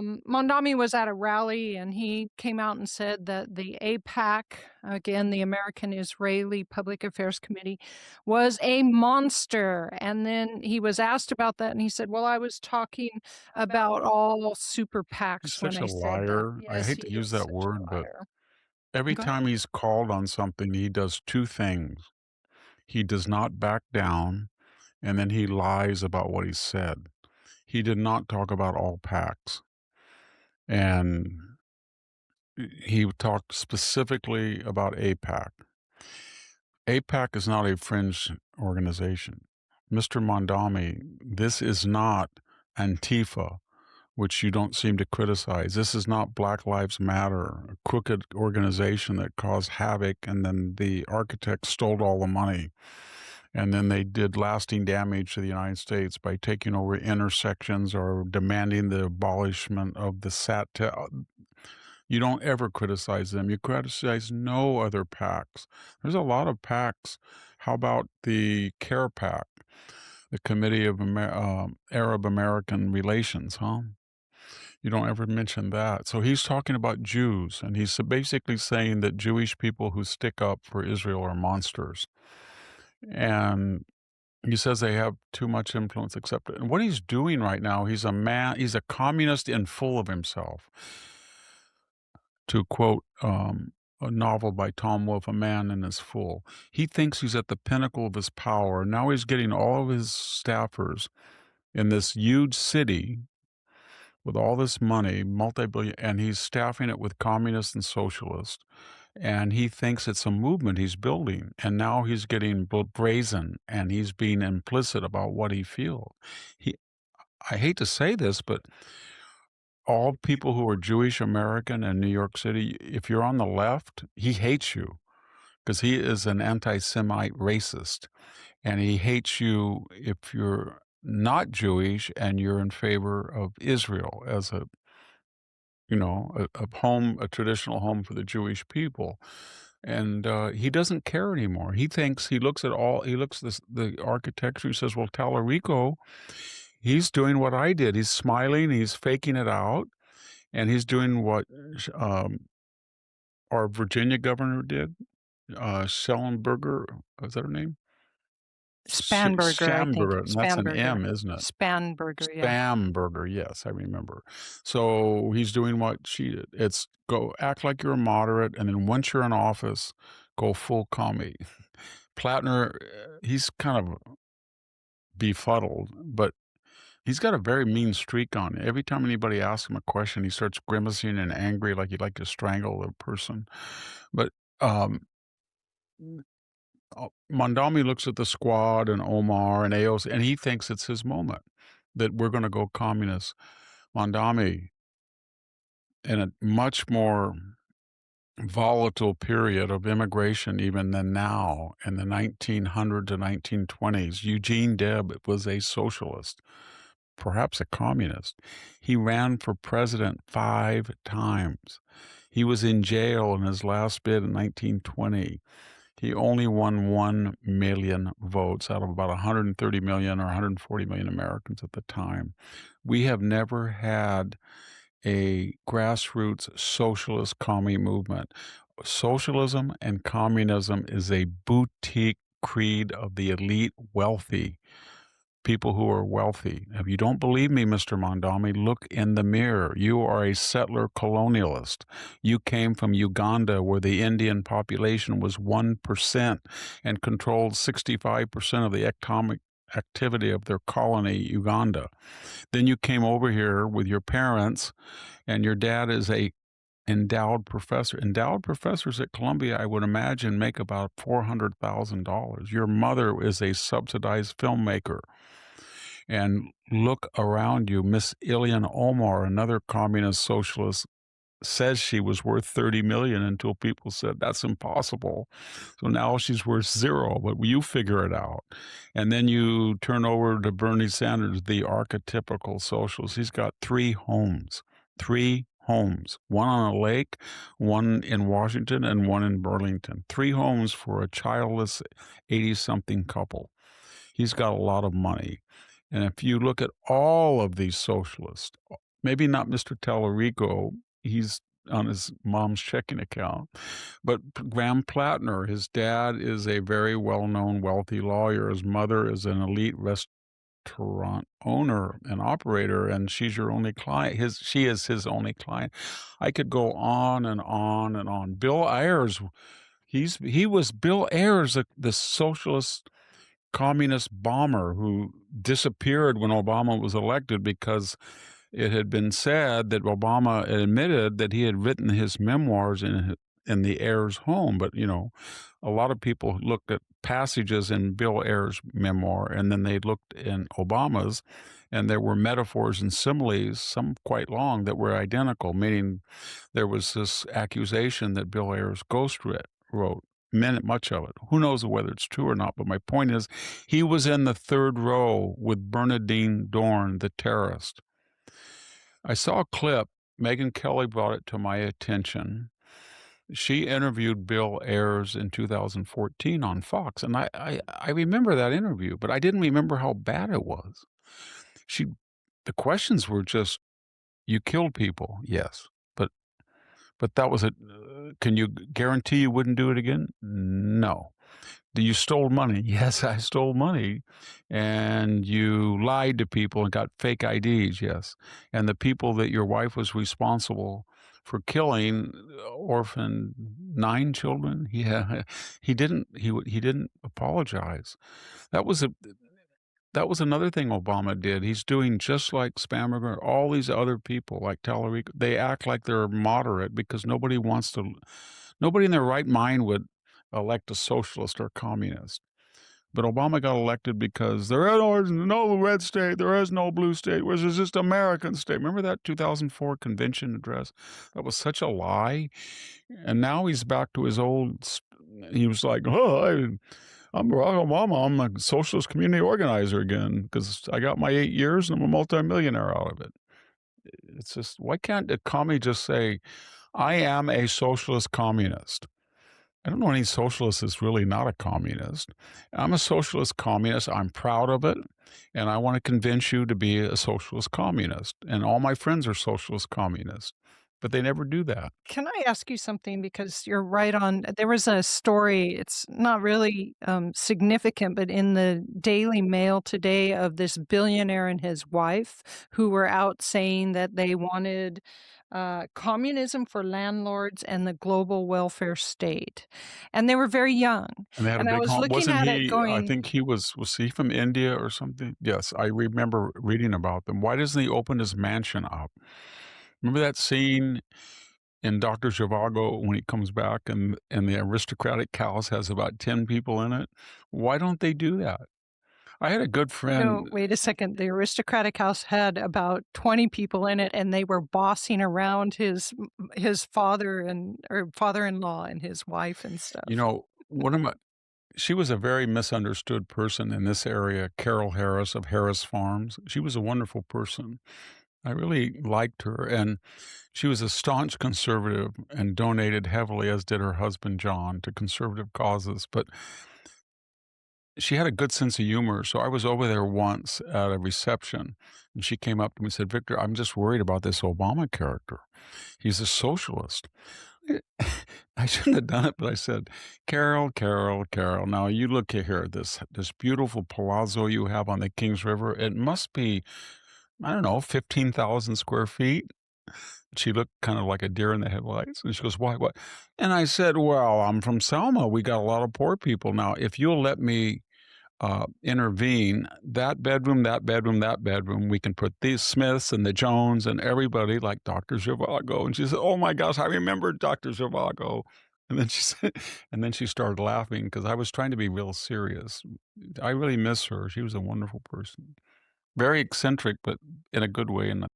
Mondami was at a rally and he came out and said that the AIPAC, again, the American Israeli Public Affairs Committee, was a monster. And then he was asked about that and he said, well, I was talking about all super He's PACs when such I a said that. liar. I Yes, hate he to use is that such a word, but liar. every Go ahead. time he's called on something, he does two things. He does not back down, and then he lies about what he said. He did not talk about all PACs, and he talked specifically about AIPAC. AIPAC is not a fringe organization. Mr. Mondami, this is not Antifa, which you don't seem to criticize. This is not Black Lives Matter, a crooked organization that caused havoc, and then the architects stole all the money. And then they did lasting damage to the United States by taking over intersections or demanding the abolishment of the You don't ever criticize them. You criticize no other PACs. There's a lot of PACs. How about the CARE PAC, the Committee of Arab American Relations, huh? You don't ever mention that. So he's talking about Jews, and he's basically saying that Jewish people who stick up for Israel are monsters. And he says they have too much influence, except and what he's doing right now, he's a communist and full of himself. To quote a novel by Tom Wolfe, A Man in His Fool. He thinks he's at the pinnacle of his power. Now he's getting all of his staffers in this huge city with all this money, multi-billion, and he's staffing it with communists and socialists. And he thinks it's a movement he's building. And now he's getting brazen and he's being implicit about what he feels. He, I hate to say this, but all people who are Jewish American in New York City, if you're on the left, he hates you because he is an anti-Semite racist. And he hates you if you're not Jewish and you're in favor of Israel as a traditional home for the Jewish people. And he doesn't care anymore. He looks at the architecture. He says, well, Talarico, he's doing what I did. He's smiling, he's faking it out, and he's doing what um, our Virginia governor did. Schellenberger, is that her name? Spanberger, I think. Schamberger, and that's an Spanberger. M, isn't it? Spanberger, yeah. Spamberger, yes, I remember. So he's doing what she did. It's go act like you're a moderate, and then once you're in office, go full commie. Plattner, he's kind of befuddled, but he's got a very mean streak on it. Every time anybody asks him a question, he starts grimacing and angry like he'd like to strangle the person. But um, Mondami looks at the Squad and Omar and AOC, and he thinks it's his moment that we're going to go communist. Mondami, in a much more volatile period of immigration even than now in the 1900s to 1920s, Eugene Deb was a socialist, perhaps a communist. He ran for president 5 times. He was in jail in his last bid in 1920. He only won 1 million votes out of about 130 million or 140 million Americans at the time. We have never had a grassroots socialist commie movement. Socialism and communism is a boutique creed of the elite wealthy, people who are wealthy. If you don't believe me, Mr. Mondami, look in the mirror. You are a settler colonialist. You came from Uganda, where the Indian population was 1% and controlled 65% of the economic activity of their colony, Uganda. Then you came over here with your parents, and your dad is a endowed professor. Endowed professors at Columbia, I would imagine, make about $400,000. Your mother is a subsidized filmmaker. And look around you. Miss Ilhan Omar, another communist socialist, says she was worth 30 million until people said that's impossible. So now she's worth zero, but you figure it out. And then you turn over to Bernie Sanders, the archetypical socialist. He's got 3 homes, one on a lake, one in Washington, and one in Burlington. 3 homes for a childless 80 something couple. He's got a lot of money. And if you look at all of these socialists, Maybe not Mr. Tallarico, he's on his mom's checking account, but Graham Plattner, his dad is a very well-known wealthy lawyer, his mother is an elite restaurant owner and operator, and she's your only client. His She is his only client. I could go on and on and on. Bill Ayers, he was Bill Ayers, the socialist communist bomber who disappeared when Obama was elected because it had been said that Obama admitted that he had written his memoirs in the Ayers home. But, a lot of people looked at passages in Bill Ayers' memoir, and then they looked in Obama's, and there were metaphors and similes, some quite long, that were identical, meaning there was this accusation that Bill Ayers wrote. Meant much of it. Who knows whether it's true or not? But my point is, he was in the third row with Bernardine Dorn, the terrorist. I saw a clip. Megyn Kelly brought it to my attention. She interviewed Bill Ayers in 2014 on Fox, and I remember that interview, but I didn't remember how bad it was. She, the questions were just, "You killed people, yes, but that was it. Can you guarantee you wouldn't do it again? No. You stole money. Yes, I stole money. And you lied to people and got fake IDs. Yes. And the people that your wife was responsible for killing orphaned 9 children. Yeah, he didn't apologize. That was a that was another thing Obama did. He's doing just like Spammerger, all these other people like Tallarico. They act like they're moderate because nobody in their right mind would elect a socialist or communist. But Obama got elected because there is no red state, there is no blue state, which is just American state. Remember that 2004 convention address? That was such a lie. And now he's back to his he was like, I'm Barack Obama. I'm a socialist community organizer again because I got my 8 years and I'm a multimillionaire out of it. It's just, why can't a commie just say, I am a socialist communist? I don't know any socialist that's really not a communist. I'm a socialist communist. I'm proud of it. And I want to convince you to be a socialist communist. And all my friends are socialist communists, but they never do that. Can I ask you something? Because you're right on. There was a story, it's not really significant, but in the Daily Mail today of this billionaire and his wife who were out saying that they wanted communism for landlords and the global welfare state. And they were very young. And they had a And I big was home. looking Wasn't at it he, I going, think was he from India or something? Yes, I remember reading about them. Why doesn't he open his mansion up? Remember that scene in Dr. Zhivago when he comes back and the aristocratic house has about 10 people in it? Why don't they do that? I had a good no, friend. wait a second. The aristocratic house had about 20 people in it, and they were bossing around his father and or father-in-law and his wife and You stuff. know, one of my she was a very misunderstood person in this area, Carol Harris of Harris Farms. She was a wonderful person. I really liked her, and she was a staunch conservative and donated heavily, as did her husband John, to conservative causes, but she had a good sense of humor, so I was over there once at a reception, and she came up to me and said, "Victor, I'm just worried about this Obama character. He's a socialist." I shouldn't have done it, but I said, "Carol, Carol, Carol, now you look here, this beautiful palazzo you have on the Kings River, it must be, I don't know, 15,000 square feet." She looked kind of like a deer in the headlights, and she goes, "Why, what?" And I said, "Well, I'm from Selma. We got a lot of poor people. Now, if you'll let me intervene, that bedroom, that bedroom, that bedroom, we can put these Smiths and the Jones and everybody like Dr. Zhivago." And she said, "Oh my gosh, I remember Dr. Zhivago." And then she said, and then she started laughing because I was trying to be real serious. I really miss her. She was a wonderful person. Very eccentric, but in a good way. And